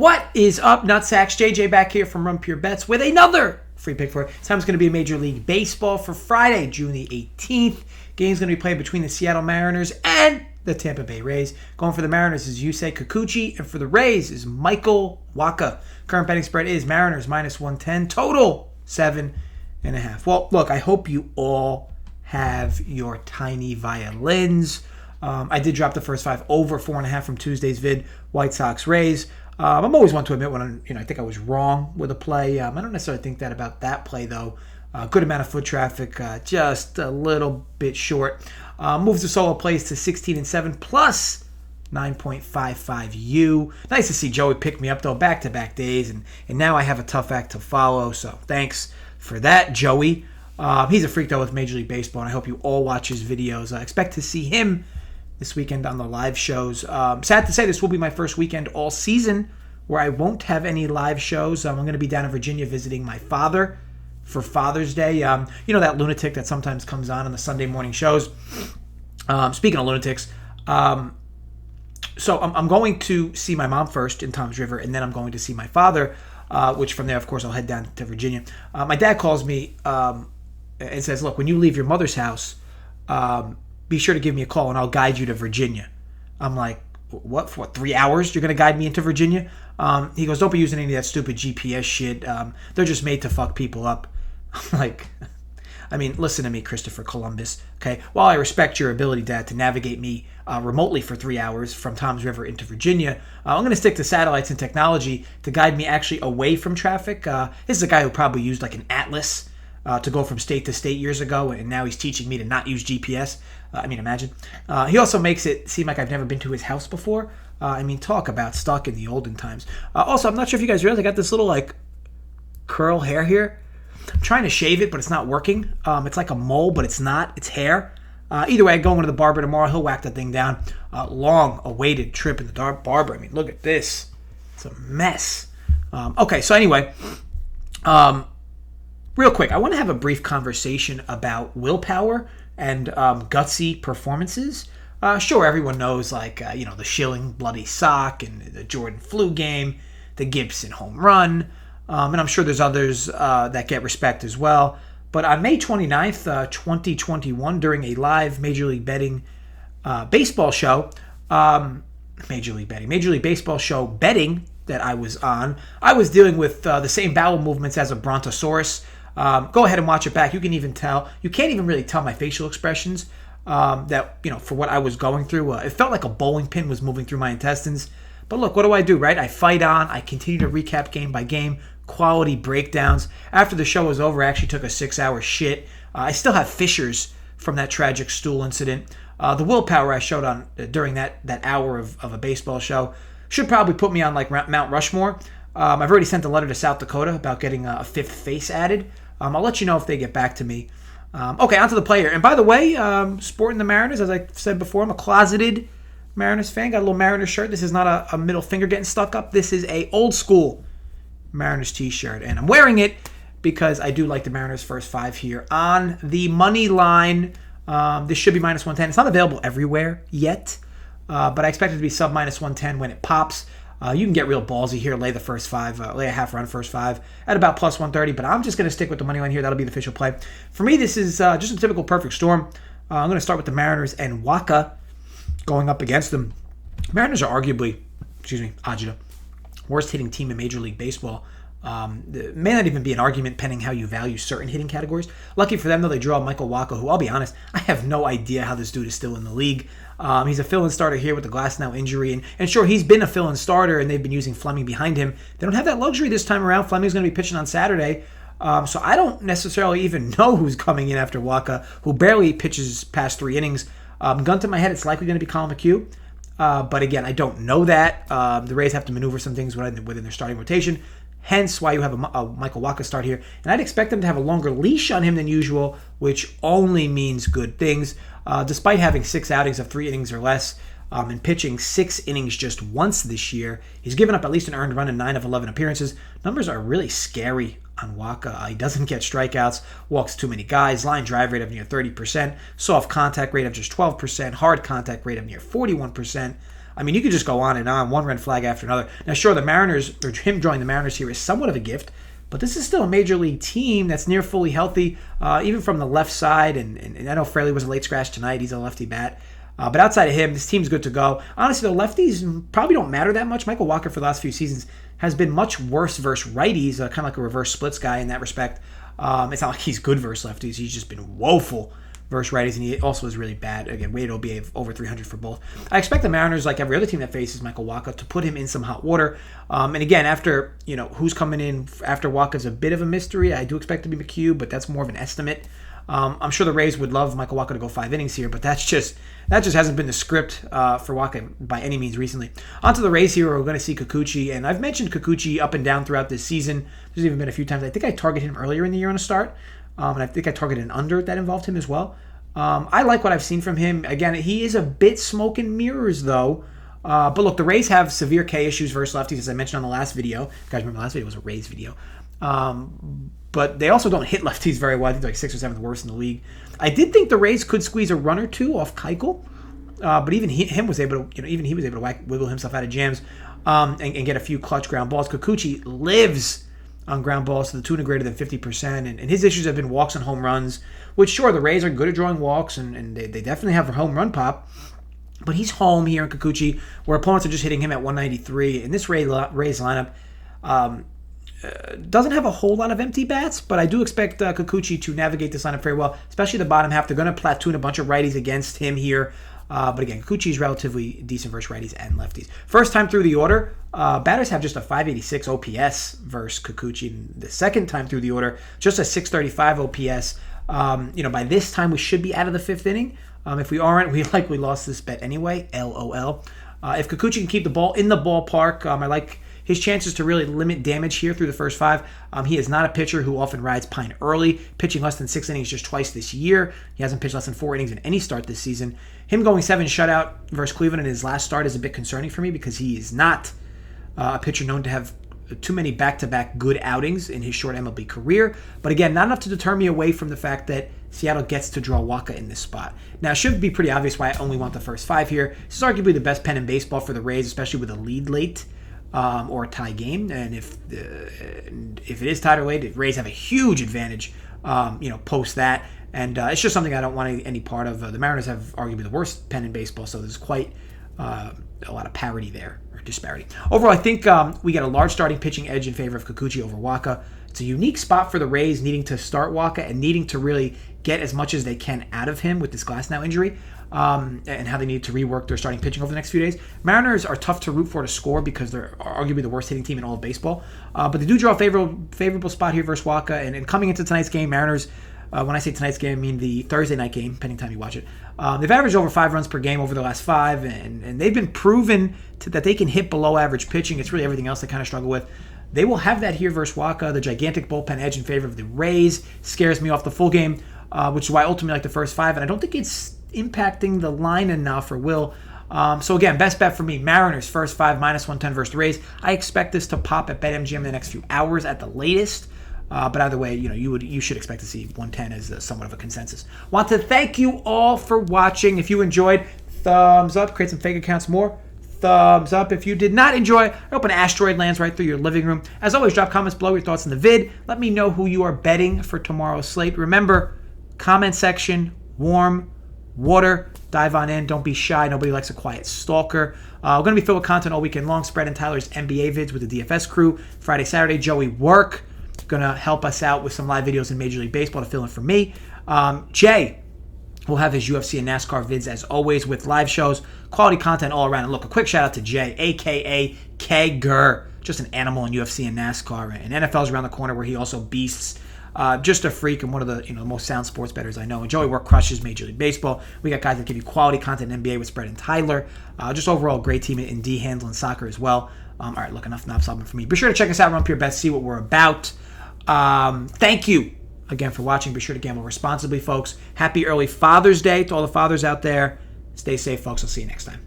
What is up, Nutsacks? JJ back here from Run Pure Bets with another free pick for it. This time it's going to be Major League Baseball for Friday, June the 18th. Game's going to be played between the Seattle Mariners and the Tampa Bay Rays. Going for the Mariners is Yusei Kikuchi, and for the Rays is Michael Wacha. Current betting spread is Mariners minus 110, total 7.5. Well, look, I hope you all have your tiny violins. I did drop the first 5 over 4.5 from Tuesday's vid, White Sox Rays. I'm always one to admit when I think I was wrong with a play. I don't necessarily think that about that play though. Good amount of foot traffic, just a little bit short. Moves the solo plays to 16-7 plus 9.55 U. Nice to see Joey pick me up though, back-to-back days, and now I have a tough act to follow. So thanks for that, Joey. He's a freak though with Major League Baseball, and I hope you all watch his videos. I expect to see him this weekend on the live shows. Sad to say, this will be my first weekend all season where I won't have any live shows. I'm going to be down in Virginia visiting my father for Father's Day. You know that lunatic that sometimes comes on the Sunday morning shows. Speaking of lunatics, so I'm going to see my mom first in Toms River, and then I'm going to see my father, which from there, of course, I'll head down to Virginia. My dad calls me and says, look, when you leave your mother's house, be sure to give me a call and I'll guide you to Virginia. I'm like, what, for 3 hours you're going to guide me into Virginia? He goes, don't be using any of that stupid GPS shit. They're just made to fuck people up. I'm like, I mean, listen to me, Christopher Columbus. Okay, while I respect your ability, Dad, to navigate me remotely for 3 hours from Toms River into Virginia, I'm going to stick to satellites and technology to guide me actually away from traffic. This is a guy who probably used like an atlas to go from state to state years ago, and now he's teaching me to not use GPS. I mean, imagine. He also makes it seem like I've never been to his house before. I mean, talk about stuck in the olden times. Also, I'm not sure if you guys realize I got this little, like, curl hair here. I'm trying to shave it, but it's not working. It's like a mole, but it's not. It's hair. Either way, I'm going to the barber tomorrow. He'll whack that thing down. Long-awaited trip in the barber. I mean, look at this. It's a mess. Okay, so anyway, real quick, I want to have a brief conversation about willpower and gutsy performances. Sure, everyone knows, like, the Schilling bloody sock and the Jordan flu game, the Gibson home run, and I'm sure there's others that get respect as well. But on May 29th, 2021, during a live Major League Baseball show, Major League Baseball show betting that I was on, I was dealing with the same bowel movements as a brontosaurus. Go ahead and watch it back. You can even tell. You can't even really tell my facial expressions that, for what I was going through. It felt like a bowling pin was moving through my intestines. But look, what do, right? I fight on. I continue to recap game by game, quality breakdowns. After the show was over, I actually took a 6-hour shit. I still have fissures from that tragic stool incident. The willpower I showed on during that hour of a baseball show should probably put me on like Mount Rushmore. I've already sent a letter to South Dakota about getting a 5th face added. I'll let you know if they get back to me. Okay, on to the player. And by the way, sporting the Mariners, as I said before, I'm a closeted Mariners fan. Got a little Mariners shirt. This is not a middle finger getting stuck up. This is a old school Mariners t-shirt. And I'm wearing it because I do like the Mariners' first 5 here on the money line. This should be minus 110. It's not available everywhere yet, but I expect it to be sub minus 110 when it pops. You can get real ballsy here, lay the first 5, lay a half run first 5 at about plus 130, but I'm just going to stick with the money line here. That'll be the official play. For me, this is just a typical perfect storm. I'm going to start with the Mariners and Wacha going up against them. Mariners are arguably, Ajita, worst hitting team in Major League Baseball. It may not even be an argument pending how you value certain hitting categories. Lucky for them, though, they draw Michael Wacha, who, I'll be honest, I have no idea how this dude is still in the league. He's a fill-in starter here with the Glasnow injury. And sure, he's been a fill-in starter, and they've been using Fleming behind him. They don't have that luxury this time around. Fleming's going to be pitching on Saturday. So I don't necessarily even know who's coming in after Wacha, who barely pitches past 3 innings. Gun to my head, it's likely going to be Colin McHugh. But again, I don't know that. The Rays have to maneuver some things within their starting rotation. Hence why you have a Michael Wacha start here. And I'd expect them to have a longer leash on him than usual, which only means good things. Despite having 6 outings of 3 innings or less and pitching 6 innings just once this year, he's given up at least an earned run in 9 of 11 appearances. Numbers are really scary on Wacha. He doesn't get strikeouts, walks too many guys, line drive rate of near 30%, soft contact rate of just 12%, hard contact rate of near 41%. I mean, you could just go on and on, one red flag after another. Now, sure, the Mariners, or him joining the Mariners here is somewhat of a gift, but this is still a major league team that's near fully healthy, even from the left side. And I know Fraley was a late scratch tonight. He's a lefty bat. But outside of him, this team's good to go. Honestly, the lefties probably don't matter that much. Michael Wacha for the last few seasons has been much worse versus righties, kind of like a reverse splits guy in that respect. It's not like he's good versus lefties. He's just been woeful versus righties, and he also is really bad. Again, weighted OBA of over 300 for both. I expect the Mariners, like every other team that faces Michael Wacha, to put him in some hot water. And again, after, who's coming in after Wacha is a bit of a mystery. I do expect to be McHugh, but that's more of an estimate. I'm sure the Rays would love Michael Wacha to go 5 innings here, but that just hasn't been the script for Wacha by any means recently. On to the Rays here, we're going to see Kikuchi, and I've mentioned Kikuchi up and down throughout this season. There's even been a few times. I think I targeted him earlier in the year on a start, and I think I targeted an under that involved him as well. I like what I've seen from him. Again, he is a bit smoke and mirrors, though. But look, the Rays have severe K issues versus lefties, as I mentioned on the last video. You guys remember the last video was a Rays video. But they also don't hit lefties very well. I think they're like 6th or 7th worst in the league. I did think the Rays could squeeze a run or two off Keuchel, but even he was able to wiggle himself out of jams and get a few clutch ground balls. Kikuchi lives on ground balls to the tune of greater than 50%, and his issues have been walks and home runs, which sure, the Rays are good at drawing walks, and they definitely have a home run pop. But he's home here in Kikuchi, where opponents are just hitting him at 193. And this Rays lineup doesn't have a whole lot of empty bats, but I do expect Kikuchi to navigate this lineup very well, especially the bottom half. They're going to platoon a bunch of righties against him here. But again, Kikuchi is relatively decent versus righties and lefties. First time through the order, batters have just a 586 OPS versus Kikuchi. The second time through the order, just a 635 OPS. By this time, we should be out of the 5th inning. If we aren't, we likely lost this bet anyway. LOL. If Kikuchi can keep the ball in the ballpark, I like his chances to really limit damage here through the first 5. He is not a pitcher who often rides pine early, pitching less than 6 innings just twice this year. He hasn't pitched less than 4 innings in any start this season. Him going 7 shutout versus Cleveland in his last start is a bit concerning for me because he is not a pitcher known to have too many back-to-back good outings in his short MLB career. But again, not enough to deter me away from the fact that Seattle gets to draw Wacha in this spot. Now, it should be pretty obvious why I only want the first 5 here. This is arguably the best pen in baseball for the Rays, especially with a lead late. Or a tie game, and if it is tied or late, the Rays have a huge advantage, post that, and it's just something I don't want any part of. The Mariners have arguably the worst pen in baseball, so there's quite a lot of parity there, or disparity. Overall, I think we get a large starting pitching edge in favor of Kikuchi over Wacha. It's a unique spot for the Rays needing to start Wacha and needing to really get as much as they can out of him with this Glasnow injury. And how they need to rework their starting pitching over the next few days. Mariners are tough to root for to score because they're arguably the worst hitting team in all of baseball. But they do draw a favorable spot here versus Wacha. And coming into tonight's game, Mariners, when I say tonight's game, I mean the Thursday night game, depending time you watch it. They've averaged over 5 runs per game over the last 5, and they've been proven that they can hit below average pitching. It's really everything else they kind of struggle with. They will have that here versus Wacha. The gigantic bullpen edge in favor of the Rays scares me off the full game, which is why I ultimately like the first 5. And I don't think it's impacting the line enough, or will. So again, best bet for me, Mariners first 5 minus 110 versus the Rays. I expect this to pop at BetMGM in the next few hours at the latest. But either way, you should expect to see 110 as somewhat of a consensus. Want to thank you all for watching. If you enjoyed, thumbs up. Create some fake accounts more. Thumbs up. If you did not enjoy, I hope an asteroid lands right through your living room. As always, drop comments below your thoughts in the vid. Let me know who you are betting for tomorrow's slate. Remember, comment section, warm water, dive on in. Don't be shy. Nobody likes a quiet stalker. We're going to be filled with content all weekend long. Spread and Tyler's NBA vids with the DFS crew. Friday, Saturday, Joey Work going to help us out with some live videos in Major League Baseball to fill in for me. Jay will have his UFC and NASCAR vids as always with live shows, quality content all around. And look, a quick shout out to Jay, a.k.a. Kegger, just an animal in UFC and NASCAR. And NFL's around the corner where he also beasts. Just a freak and one of the most sound sports bettors I know. And Joey Work crushes Major League Baseball. We got guys that give you quality content in NBA with Spread and Tyler. Just overall great team in D handling soccer as well. All right, look, enough knob for me. Be sure to check us out, Run Pure Bets, see what we're about. Thank you again for watching. Be sure to gamble responsibly, folks. Happy early Father's Day to all the fathers out there. Stay safe, folks. I'll see you next time.